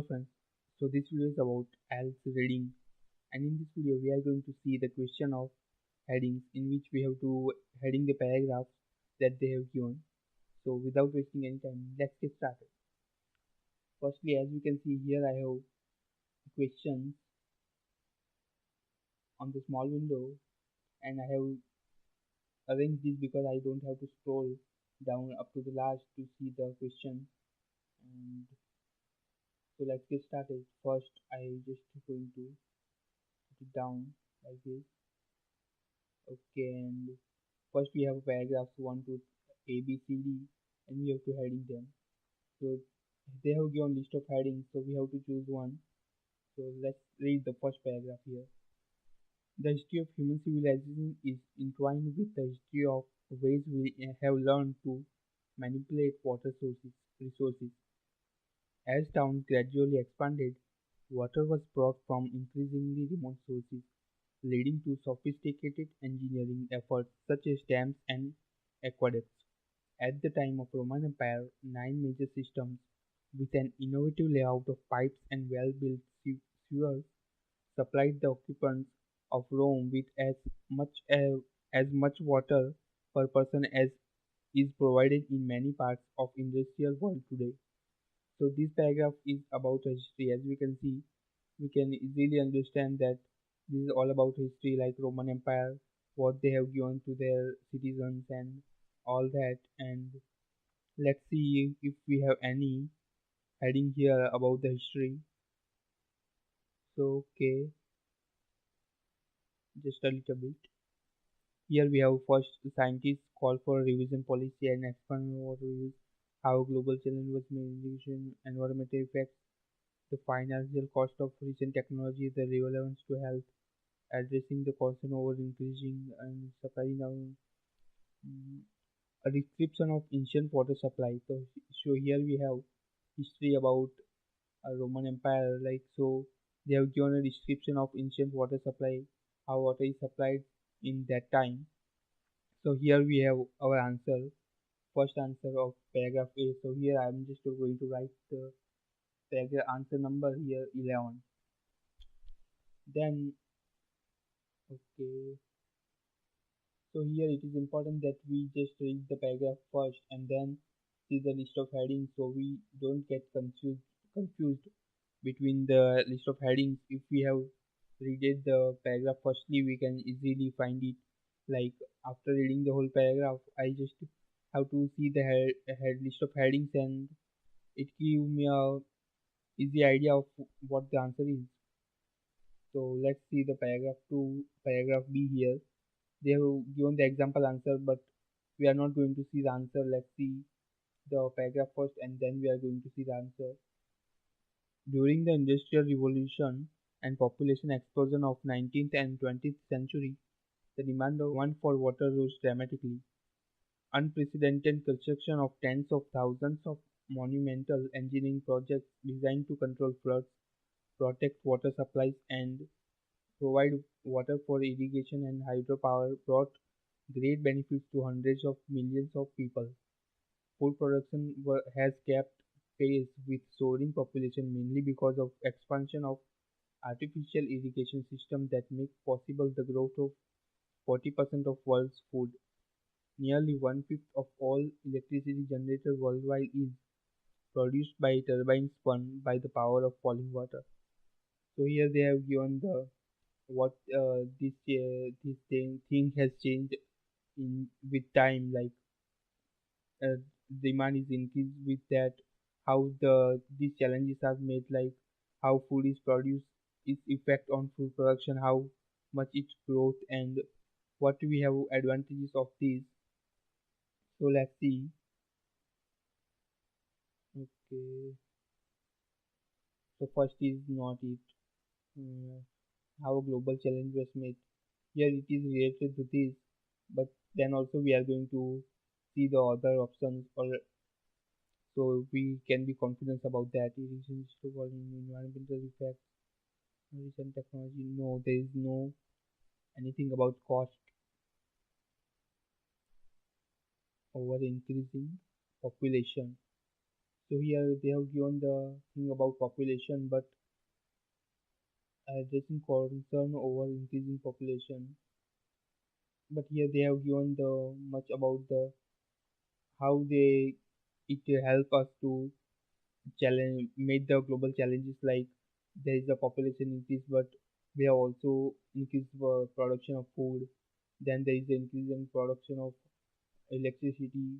Friends, so this video is about Ielts reading, and in this video we are going to see the question of headings in which we have to heading the paragraphs that they have given. So without wasting any time, let's get started. Firstly, as you can see here, I have questions on the small window, and I have arranged this because I don't have to scroll down up to the last to see the question. And so let's get started. First, I just going to put it down like this. Okay, and first we have paragraphs 1 to A, B, C, D, and we have to heading them. So they have given list of headings, so we have to choose one. So let's read the first paragraph here. The history of human civilization is entwined with the history of ways we have learned to manipulate water resources. As towns gradually expanded, water was brought from increasingly remote sources, leading to sophisticated engineering efforts such as dams and aqueducts. At the time of Roman Empire, nine major systems with an innovative layout of pipes and well-built sewers supplied the occupants of Rome with as much water per person as is provided in many parts of industrial world today. So this paragraph is about history. As we can see, we can easily understand that this is all about history, like Roman Empire, what they have given to their citizens and all that. And let's see if we have any heading here about the history. So okay, just a little bit. Here we have first scientists call for a revision policy and expand what we use, how global challenge was managing environmental effects, the financial cost of recent technology, the relevance to health, addressing the concern over increasing and supplying a description of ancient water supply. So here we have history about Roman Empire. Like so, they have given a description of ancient water supply, how water is supplied in that time. So here we have our answer, first answer of paragraph A. So here I am just going to write the paragraph answer number here 11. Then okay, so here it is important that we just read the paragraph first and then see the list of headings so we don't get confused between the list of headings. If we have read it the paragraph firstly, we can easily find it. Like after reading the whole paragraph, I just have to see the head list of headings and it give me a easy idea of what the answer is. So let's see the paragraph 2, paragraph B here. They have given the example answer, but we are not going to see the answer. Let's see the paragraph first and then we are going to see the answer. During the Industrial Revolution and population explosion of 19th and 20th century, the demand for water rose dramatically. Unprecedented construction of tens of thousands of monumental engineering projects designed to control floods, protect water supplies, and provide water for irrigation and hydropower brought great benefits to hundreds of millions of people. Food production has kept pace with soaring population mainly because of expansion of artificial irrigation systems that make possible the growth of 40% of world's food. Nearly one-fifth of all electricity generated worldwide is produced by turbines spun by the power of falling water. So here they have given the what thing has changed in with time, like uh, demand is increased with that, how these challenges are made, like how food is produced, its effect on food production, how much its growth, and what we have advantages of these. So let's see. Okay, so first is not it. uh, how a global challenge was made. Here it is related to this, but then also we are going to see the other options, or so we can be confident about that. Irrigation to volume, environmental effects, recent technology. No, there is no anything about cost over increasing population. So here they have given the thing about population, but addressing concern over increasing population. But here they have given the much about the how they it help us to challenge meet the global challenges like there is a population increase, but we have also increased the production of food. Then there is the increase in production of electricity.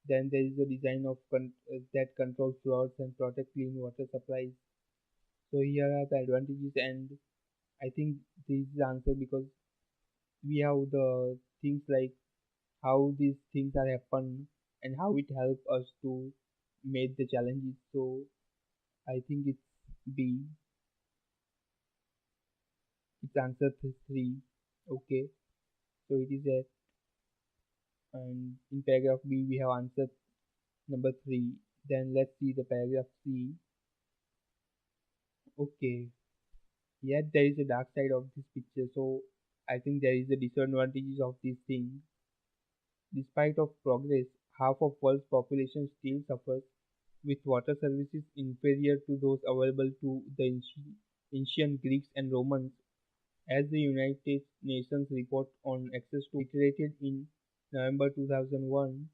Then there is the design of that control floods and protect clean water supplies. So here are the advantages, and I think this is the answer because we have the things like how these things are happen and how it help us to make the challenges. So I think it's B. It's answer three. Okay, so it is a and in paragraph B we have answered number three. Then let's see the paragraph C. Okay, yet there is a dark side of this picture. So I think there is a disadvantages of this thing. Despite of progress, half of world's population still suffers with water services inferior to those available to the ancient Greeks and Romans. As the United Nations report on access to reiterated in November 2001,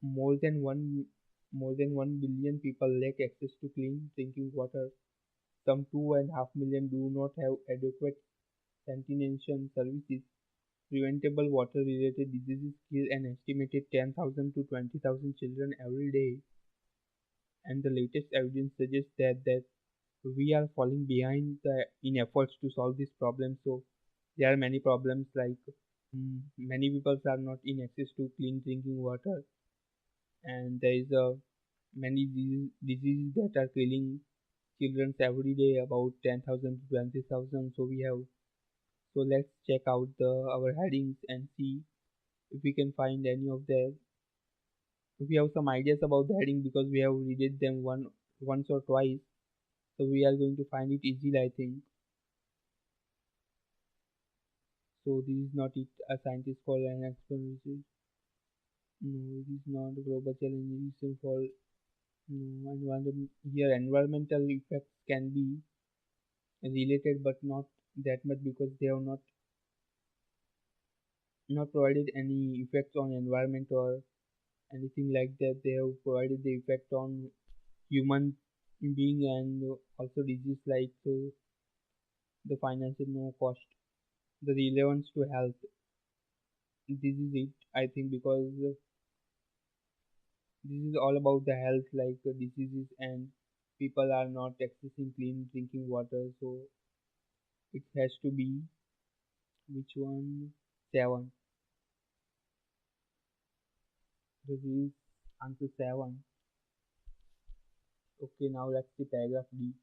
more than one more than 1 billion people lack access to clean drinking water. Some 2.5 million do not have adequate sanitation services. Preventable water-related diseases kill an estimated 10,000 to 20,000 children every day, and the latest evidence suggests that we are falling behind in efforts to solve this problem. So there are many problems like many people are not in access to clean drinking water, and there is many diseases that are killing children every day, about 10,000 to 20,000. So we have so let's check out the our headings and see if we can find any of the we have some ideas about the heading because we have read them once or twice, so we are going to find it easily, I think. So this is not it a scientist call an explanation. No, it is not global challenge reason for no environment. Here environmental effects can be related but not that much because they have not provided any effects on environment or anything like that. They have provided the effect on human being and also disease like so the financial no cost, the relevance to health. This is it, I think, because this is all about the health like diseases and people are not accessing clean drinking water. So it has to be which one? Seven. This is answer seven. Okay, now let's see paragraph D.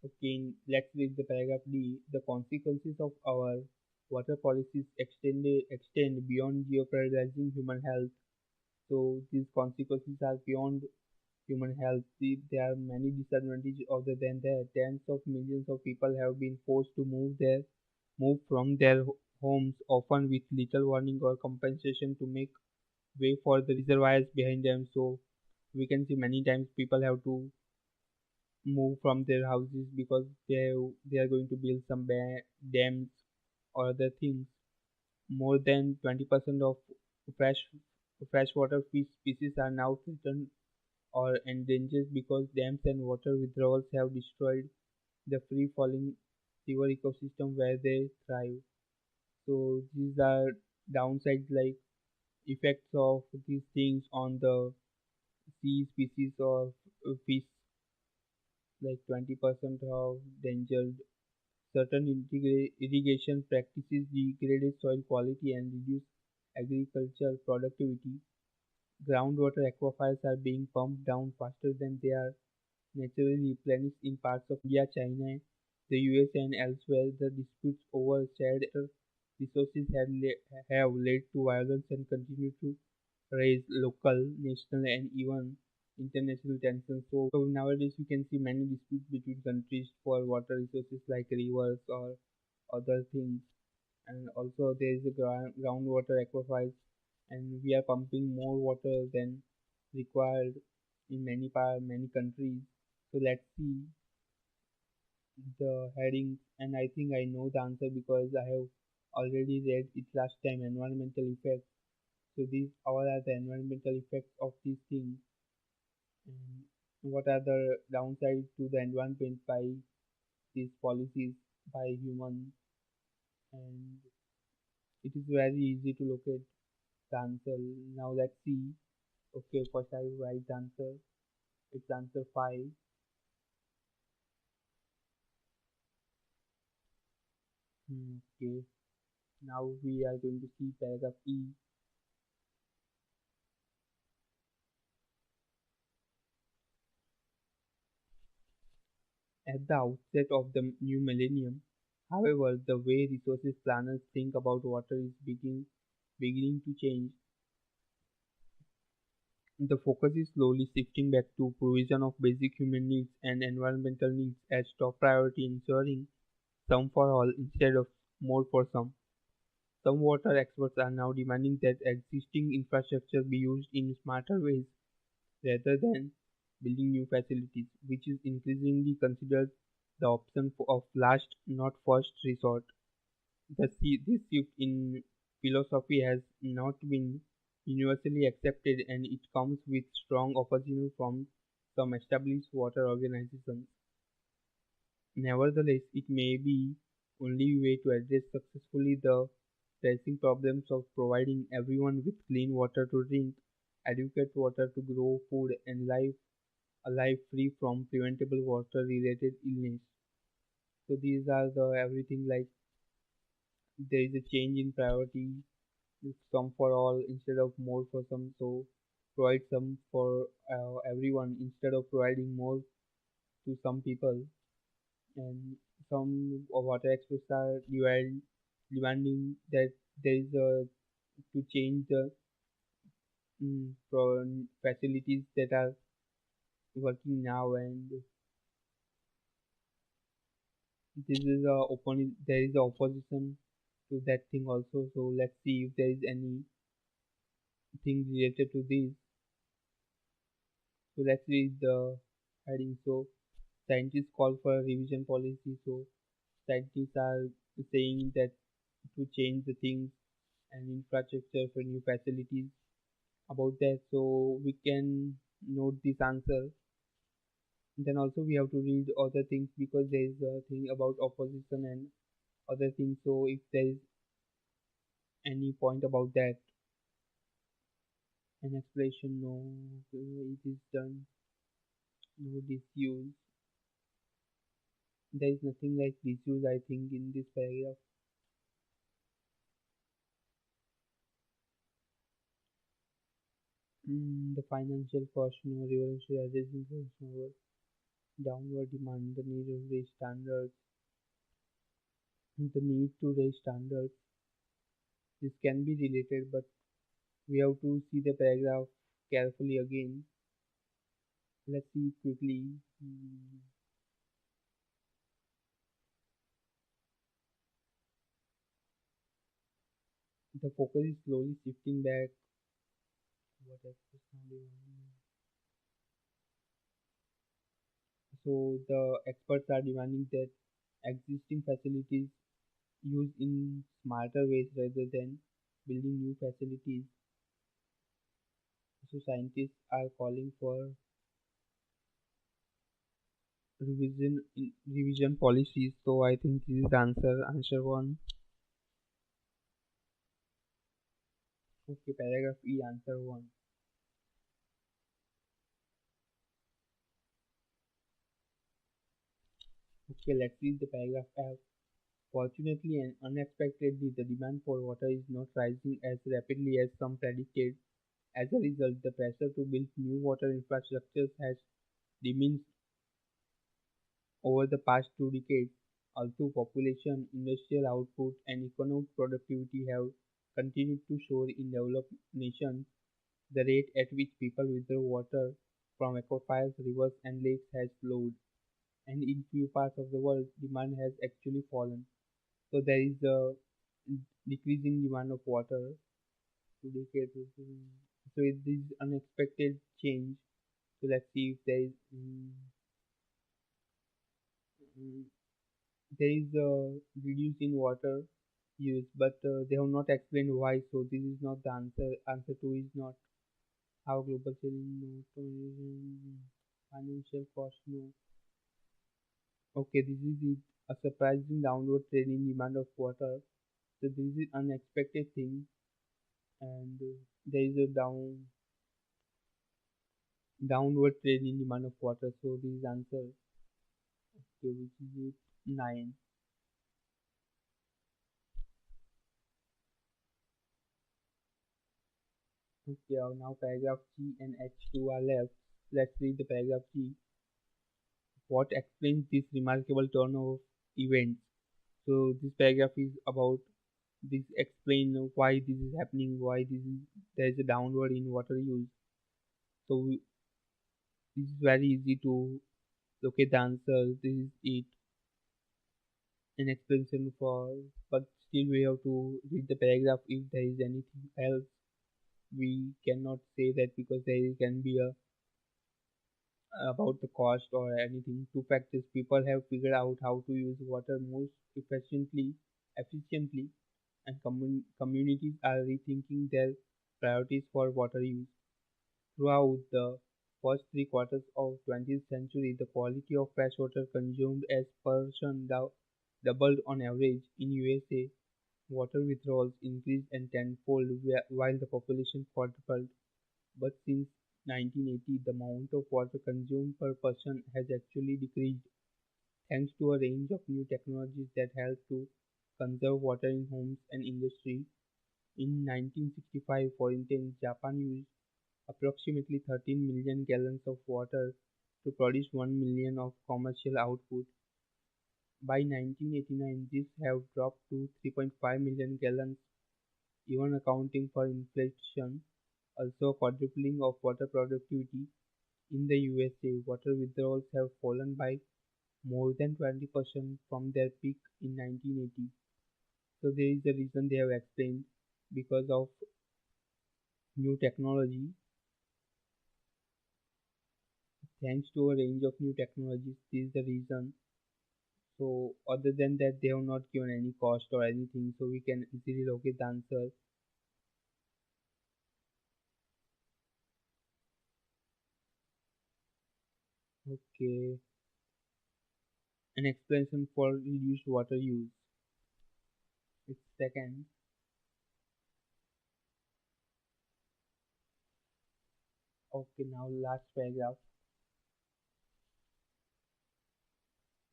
Okay, let's read the paragraph D. The consequences of our water policies extend beyond jeopardizing human health. So these consequences are beyond human health. There are many disadvantages other than that. Tens of millions of people have been forced to move from their homes, often with little warning or compensation, to make way for the reservoirs behind them. So we can see many times people have to move from their houses because they are going to build some dams or other things. More than 20% of fresh freshwater fish species are now threatened or endangered because dams and water withdrawals have destroyed the free-falling river ecosystem where they thrive. So these are downsides like effects of these things on the sea species of fish, like 20% of endangered. Certain irrigation practices degraded soil quality and reduced agricultural productivity. Groundwater aquifers are being pumped down faster than they are naturally replenished in parts of India, China, the US, and elsewhere. The disputes over shared resources have led to violence and continue to raise local, national, and even international tensions. So nowadays we can see many disputes between countries for water resources like rivers or other things. and also there is a groundwater aquifers, and we are pumping more water than required in many countries. So let's see the headings, and I think I know the answer because I have already read it last time. Environmental effects. So these all are the environmental effects of these things, and what are the downsides to the environment by these policies by humans, and it is very easy to locate the answer. Now let's see. Okay, first I will write the answer. It's answer 5. Okay, now we are going to see paragraph E. At the outset of the new millennium, however, the way resources planners think about water is beginning to change. The focus is slowly shifting back to provision of basic human needs and environmental needs as top priority, ensuring some for all instead of more for some. Some water experts are now demanding that existing infrastructure be used in smarter ways rather than building new facilities, which is increasingly considered the option of last, not first resort. This shift in philosophy has not been universally accepted, and it comes with strong opposition from some established water organizations. Nevertheless, it may be only way to address successfully the pressing problems of providing everyone with clean water to drink, adequate water to grow food, and live a life free from preventable water related illness. So these are the everything like there is a change in priority, some for all instead of more for some. So provide some for everyone instead of providing more to some people. And some water experts are demanding that there is a to change the facilities that are working now, and this is a there is a opposition to that thing also. So let's see if there is anything related to this. So let's read the heading. So scientists call for a revision policy. So scientists are saying that to change the things and infrastructure for new facilities about that. So we can note this answer. Then also we have to read other things because there is a thing about opposition and other things. So if there is any point about that, an explanation, no, it is done, no disuse. There is nothing like disuse, I think, in this paragraph. The financial cost, no revolutionary addressing over downward demand, the need to raise standards. This can be related, but we have to see the paragraph carefully again. Let's see quickly. The focus is slowly shifting back. What else? So the experts are demanding that existing facilities used in smarter ways rather than building new facilities. So scientists are calling for revision policies. So I think this is the answer one. Okay, paragraph E, answer one. Okay, let's read the paragraph F. Fortunately and unexpectedly, the demand for water is not rising as rapidly as some predicted. As a result, the pressure to build new water infrastructures has diminished over the past 2 decades. Although population, industrial output, and economic productivity have continued to soar in developed nations, the rate at which people withdraw water from aquifers, rivers, and lakes has slowed, and in few parts of the world, demand has actually fallen. So there is a decreasing demand of water to decade. So it is unexpected change. So let's see if there is mm, there is a reduce in water use, but they have not explained why. So this is not the answer. Answer two is not how global challenge, no, financial cost, no. Okay, this is it. A surprising downward trend in demand of water. So this is unexpected thing, and there is a downward trend in demand of water. So this is answer. Okay, which is it? Nine. Okay, now paragraph G and H2 are left. Let's read the paragraph G. What explains this remarkable turn of events? So this paragraph is about this explain why this is happening, why this is there is a downward in water use. So this is very easy to locate the answer. This is it, an explanation for, but still we have to read the paragraph if there is anything else. We cannot say that because there can be a about the cost or anything. Two factors: people have figured out how to use water most efficiently, and communities are rethinking their priorities for water use. Throughout the first three quarters of 20th century, the quality of fresh water consumed as person doubled on average. In USA, water withdrawals increased and tenfold while the population quadrupled. But since 1980, the amount of water consumed per person has actually decreased, thanks to a range of new technologies that help to conserve water in homes and industry. In 1965, for instance, Japan used approximately 13 million gallons of water to produce 1 million of commercial output. By 1989, these have dropped to 3.5 million gallons, even accounting for inflation. Also, quadrupling of water productivity. In the USA, water withdrawals have fallen by more than 20% from their peak in 1980. So there is a reason they have explained because of new technology. Thanks to a range of new technologies, this is the reason. So other than that, they have not given any cost or anything, so we can easily locate the answer. Okay, an explanation for reduced water use. It's second. Okay, now last paragraph.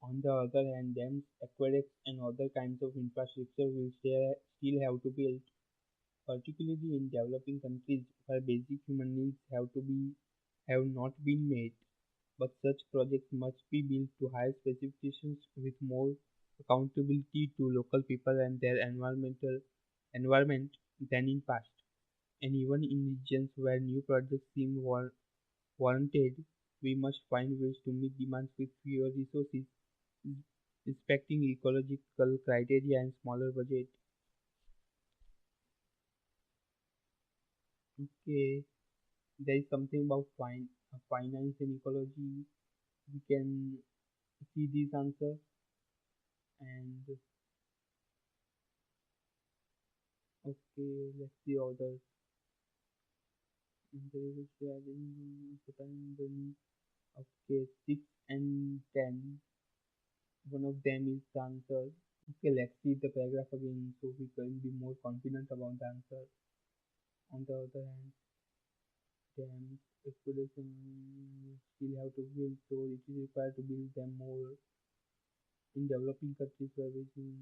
On the other hand, dams, aqueducts, and other kinds of infrastructure will still have to be built, particularly in developing countries where basic human needs have not been met. But such projects must be built to higher specifications with more accountability to local people and their environment than in past. And even in regions where new projects seem warranted, we must find ways to meet demands with fewer resources, respecting ecological criteria and smaller budget. Okay, there is something about finance and ecology. We can see this answer, and okay, let's see others. Individual sharing, dependent. Okay, 6 and 10. One of them is the answer. Okay, let's see the paragraph again so we can be more confident about the answer. On the other hand, dams, exploration still have to build, so it is required to build them more in developing countries where we can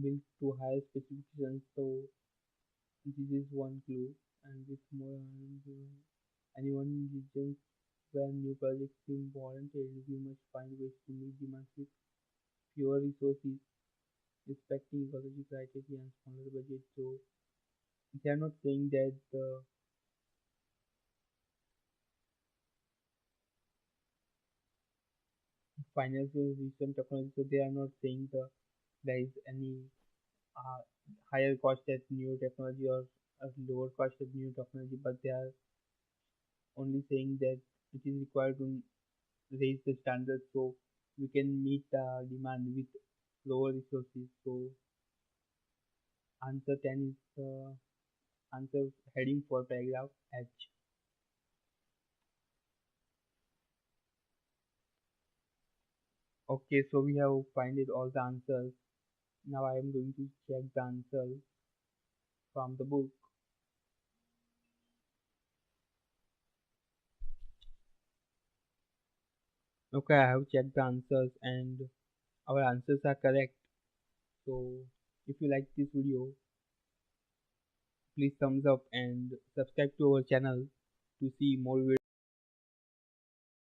build to higher specifications. So this is one clue, and with more and anyone in regions where new projects seem warranted, we must find ways to meet demands with fewer resources, respecting ecology criteria and smaller budget. So they are not saying that the financial recent technology, so they are not saying there is any. uh, higher cost at new technology or a lower cost at new technology, but they are only saying that it is required to raise the standard so we can meet the demand with lower resources. So answer 10 is the answer heading for paragraph H. Okay, so we have finded all the answers. Now I am going to check the answers from the book. Okay, I have checked the answers and our answers are correct. So if you like this video, please thumbs up and subscribe to our channel to see more videos.